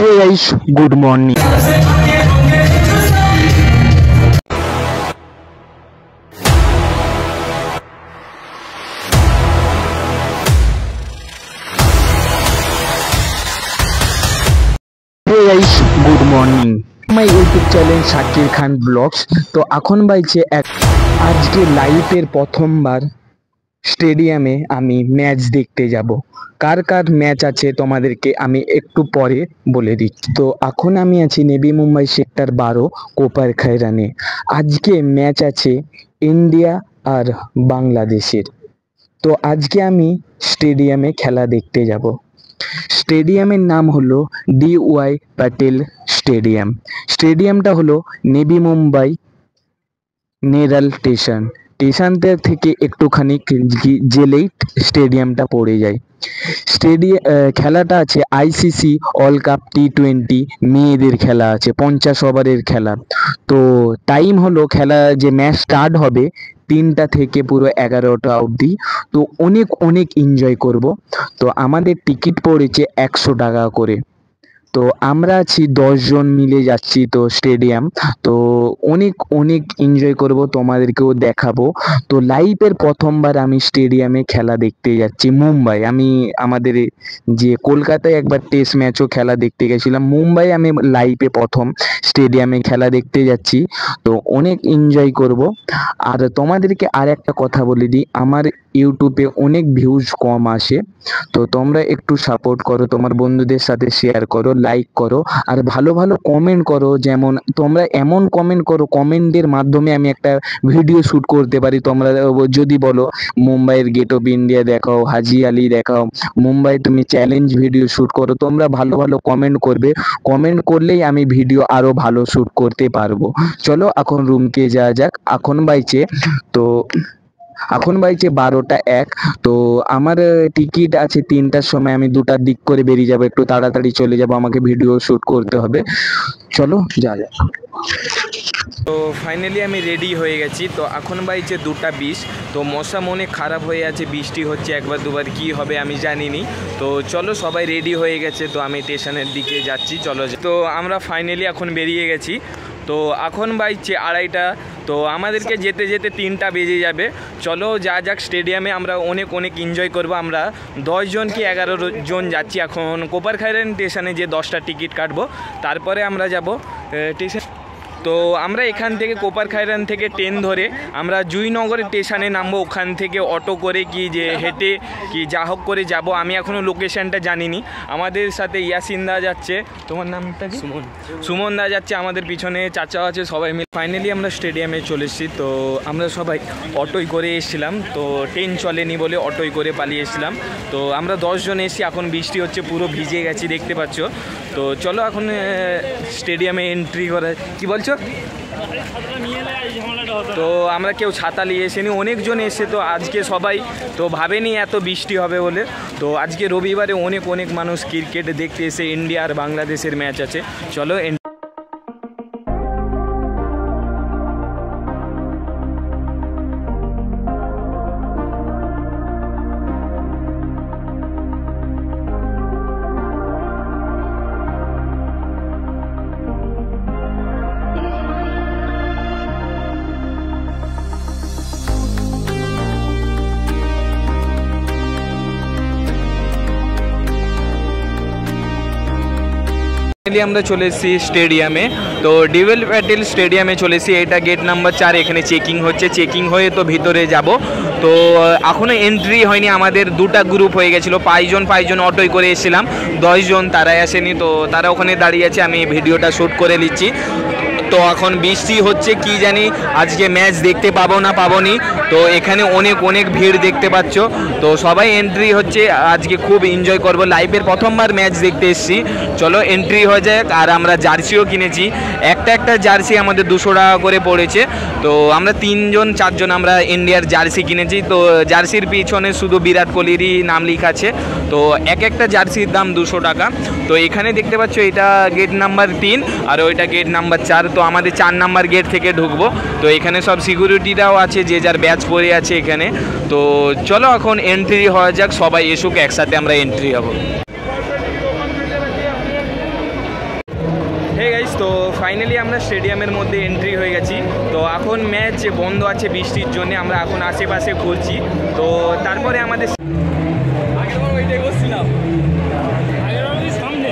Hey guys, good morning. Hey guys, good morning. My YouTube channel Shakir Khan vlogs. তো এখন বাইছে আজকে লাইভের প্রথমবার স্টেডিয়ামে আমি ম্যাচ দেখতে যাব। কার কার ম্যাচ আছে তোমাদেরকে আমি একটু পরে বলে দিচ্ছি। তো এখন আমি আছি নেভি মুম্বাই সেক্টর 12 কোপার খায়রানে। আজকে ম্যাচ আছে ইন্ডিয়া আর বাংলাদেশের। তো আজকে আমি স্টেডিয়ামে খেলা দেখতে যাব। স্টেডিয়ামের নাম হলো DY প্যাটেল স্টেডিয়াম। স্টেডিয়ামটা হলো নেভি মুম্বাই নেরাল স্টেশন থেকে একটুখানি জেলেই স্টেডিয়ামটা পড়ে যায়। খেলাটা আছে ICC অল কাপ T20 মেয়েদের খেলা আছে, 50 ওভারের খেলা। তো টাইম হলো খেলা যে ম্যাচ স্টার্ট হবে 3টা থেকে পুরো 11টা অবধি। তো অনেক এনজয় করব। তো আমাদের টিকিট পড়েছে 100 টাকা করে। তো আমরা আছি 10 জন মিলে যাচ্ছি তো স্টেডিয়াম। তো অনেক এনজয় করব, তোমাদেরকেও দেখাবো। তো লাইভের প্রথমবার আমি স্টেডিয়ামে খেলা দেখতে যাচ্ছি মুম্বাই। আমি আমাদের যে কলকাতায় একবার টেস্ট ম্যাচও খেলা দেখতে গেছিলাম, মুম্বাই আমি লাইভে প্রথম স্টেডিয়ামে খেলা দেখতে যাচ্ছি। তো অনেক এনজয় করব। আর তোমাদেরকে আর একটা কথা বলে দিই, আমার ইউটিউবে অনেক ভিউজ কম আসে। তো তোমরা একটু সাপোর্ট করো, তোমার বন্ধুদের সাথে শেয়ার করো, লাইক করো আর ভালো কমেন্ট করো। যেমন তোমরা এমন কমেন্ট করো, কমেন্টের মাধ্যমে আমি একটা ভিডিও শ্যুট করতে পারি। তোমরা যদি বলো মুম্বাইয়ের গেট অফ ইন্ডিয়া দেখাও, হাজি আলি দেখাও, মুম্বাই তুমি চ্যালেঞ্জ ভিডিও শ্যুট করো, তোমরা ভালো কমেন্ট করবে। কমেন্ট করলেই আমি ভিডিও আরো ভালো শ্যুট করতে পারবো। চলো এখন রুমকে যাওয়া যাক। এখন বাইছে 12টা 1। তো আমার টিকিট আছে 3টার সময়। আমি 2টার দিক করে বেরিয়ে যাব, একটু তাড়াতাড়ি চলে যাব, আমাকে ভিডিও শ্যুট করতে হবে। চলো যা যাক। তো ফাইনালি আমি রেডি হয়ে গেছি। তো এখন বাইছে 2টা 20। তো মৌসুম অনেক খারাপ হয়ে আছে, বৃষ্টি হচ্ছে একবার দুবার, কি হবে আমি জানিনি। তো চলো সবাই রেডি হয়ে গেছে, তো আমি স্টেশনের দিকে যাচ্ছি। চলো। তো আমরা ফাইনালি এখন বেরিয়ে গেছি। তো এখন বাইছে 2:30। তো আমাদেরকে যেতে 3টা বেজে যাবে। চলো যা যাক স্টেডিয়ামে, আমরা অনেক এনজয় করব। আমরা 10 জন কি 11 জন যাচ্ছি এখন কোপার খায়রান স্টেশনে, যে 10টা টিকিট কাটবো, তারপরে আমরা যাব স্টেশন। তো আমরা এখান থেকে কোপার খায়রান থেকে ট্রেন ধরে আমরা জুইনগরের স্টেশনে নামবো। ওখান থেকে অটো করে কি যে হেঁটে কি যা হোক করে যাব। আমি এখনও লোকেশানটা জানিনি। আমাদের সাথে ইয়াসিন দা যাচ্ছে, তোমার নামটা কি? সুমন দা যাচ্ছে, আমাদের পিছনে চাচা আছে, সবাই মিলে ফাইনালি আমরা স্টেডিয়ামে চলে এসেছি। তো আমরা সবাই অটোয় করে এসেছিলাম, তো ট্রেন চলেনি বলে অটোয় করে পালিয়ে এসেছিলাম। তো আমরা 10 জন এসেছি, এখন বৃষ্টি হচ্ছে, পুরো ভিজে গেছি দেখতে পাচ্ছ। তো চলো এখন স্টেডিয়ামে এন্ট্রি করা। কি বলছো? তো আমরা কেউ ছাতা নিয়ে এসেনি, অনেকজন এসে। তো আজকে সবাই তো ভাবেনি এত বৃষ্টি হবে বলে। তো আজকে রবিবারে অনেক মানুষ ক্রিকেট দেখতে এসে, ইন্ডিয়া আর বাংলাদেশের ম্যাচ আছে। চলো। আমরা চলে এসেছি স্টেডিয়ামে। তো ডিওয়াই প্যাটেল স্টেডিয়ামে চলে এসেছি। এটা গেট নাম্বার 4। এখানে চেকিং হচ্ছে, চেকিং হয়ে তো ভিতরে যাব। তো এখনও এন্ট্রি হয়নি। আমাদের 2টা গ্রুপ হয়ে গেছিলো, 5 জন অটোয় করে এসেছিলাম, 10 জন তারাই আসেনি। তো তারা ওখানে দাঁড়িয়ে আছে, আমি ভিডিওটা শ্যুট করে নিচ্ছি। তো এখন বৃষ্টি হচ্ছে, কি জানি আজকে ম্যাচ দেখতে পাবো নি। তো এখানে অনেক ভিড় দেখতে পাচ্ছ। তো সবাই এন্ট্রি হচ্ছে, আজকে খুব এনজয় করব। লাইভের প্রথমবার ম্যাচ দেখতে এসেছি। চলো এন্ট্রি হয়ে যাক। আর আমরা জার্সিও কিনেছি, একটা জার্সি আমাদের 200 টাকা করে পড়েছে। তো আমরা 4 জন আমরা ইন্ডিয়ার জার্সি কিনেছি। তো জার্সির পিছনে শুধু বিরাট কোহলিরই নাম লেখা আছে। তো একটা জার্সির দাম 200 টাকা। তো এখানে দেখতে পাচ্ছ এটা গেট নাম্বার 3 আর ওইটা গেট নাম্বার 4। তো আমাদের 4 নাম্বার গেট থেকে ঢুকবো। তো এখানে সব সিকিউরিটিরাও আছে, যে যার ব্যাচ পরে আছে এখানে। তো চলো এখন এন্ট্রি হওয়া যাক, সবাই এসুক, একসাথে আমরা এন্ট্রি হব। ফাইনালি আমরা স্টেডিয়ামের মধ্যে এন্ট্রি হয়ে গেছি। তো এখন ম্যাচ বন্ধ আছে বৃষ্টির জন্য, আমরা এখন আশেপাশে ঘুরছি। তো তারপরে আমাদের ওইটাই বসছিলাম সামনে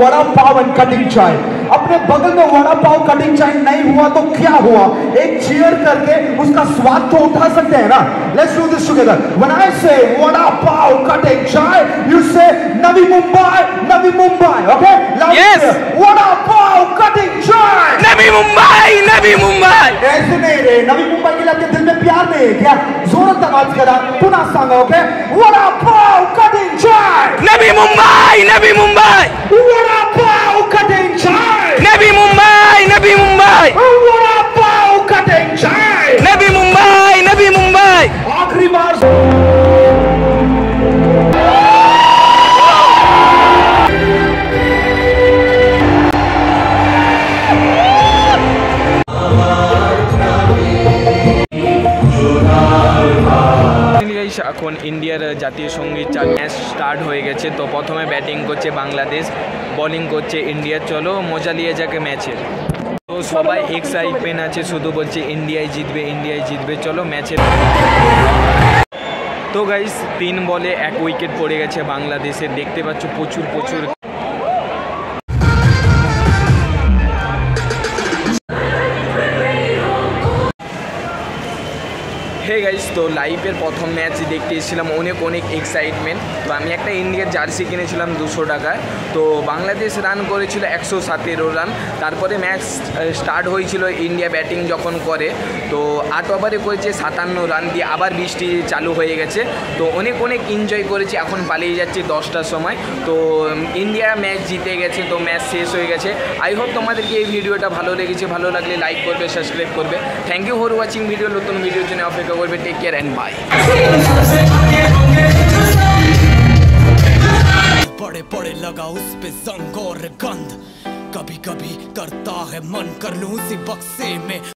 वड़ा पाव एंड कटिंग चाय। अपने बगल में वड़ा पाव कटिंग चाय नहीं हुआ तो क्या हुआ, एक चीयर करके उसका स्वाद तो उठा सकते हैं ना। Let's do this together. When I से वड़ा पाव कटिंग चाय, यू से Navi Mumbai, Navi Mumbai. Okay, yes, vada pav cutting चाय, नवी मुंबई, नवी मुंबई। ऐसे नहीं रे, नवी मुंबई के लिए आपके दिल में प्यार नहीं है क्या? जोरात आवाज करा, पुनः सांगा। ओके, वड़ा पाव कटिंग चाय, नवी मुंबई, नवी मुंबई, वड़ा पाव कटिंग चाय, नवी मुंबई, नवी मुंबई, वड़ा पाव कटिंग चाय, नवी मुंबई, नवी मुंबई। आखिरी बार এখন ইন্ডিয়ার জাতীয় সঙ্গীত ম্যাচ স্টার্ট হয়ে গেছে। তো প্রথমে ব্যাটিং করছে বাংলাদেশ, বোলিং করছে ইন্ডিয়া। চলো মজা নিয়ে যাকে ম্যাচের। তো সবাই এক্সাইটমেন্ট আছে, শুধু বলছে ইন্ডিয়ায় জিতবে, ইন্ডিয়ায় জিতবে। চলো ম্যাচের। তো গাইস 3 বলে 1 উইকেট পড়ে গেছে বাংলাদেশের। দেখতে পাচ্ছ প্রচুর প্রচুর। হে গাইস, তো লাইভের প্রথম ম্যাচ দেখতে এসেছিলাম, অনেক এক্সাইটমেন্ট। তো আমি একটা ইন্ডিয়ার জার্সি কিনেছিলাম 200 টাকায়। তো বাংলাদেশ রান করেছিল 117 রান। তারপরে ম্যাচ স্টার্ট হয়েছিল, ইন্ডিয়া ব্যাটিং যখন করে তো 8 ওভারে করেছে 57 রান দিয়ে, আবার বৃষ্টি চালু হয়ে গেছে। তো অনেক এনজয় করেছি। এখন পালিয়ে যাচ্ছি 10টার সময়। তো ইন্ডিয়া ম্যাচ জিতে গেছে, তো ম্যাচ শেষ হয়ে গেছে। আই হোপ তোমাদেরকে এই ভিডিওটা ভালো লেগেছে। ভালো লাগলে লাইক করবে, সাবস্ক্রাইব করবে। Thank you for watching video. নতুন ভিডিওর জন্য অপেক্ষা করবে। Take care and bye. बड़े बड़े लगा उस पे जंग और गंध, कभी कभी करता है मन कर लूं उसी बक्से में।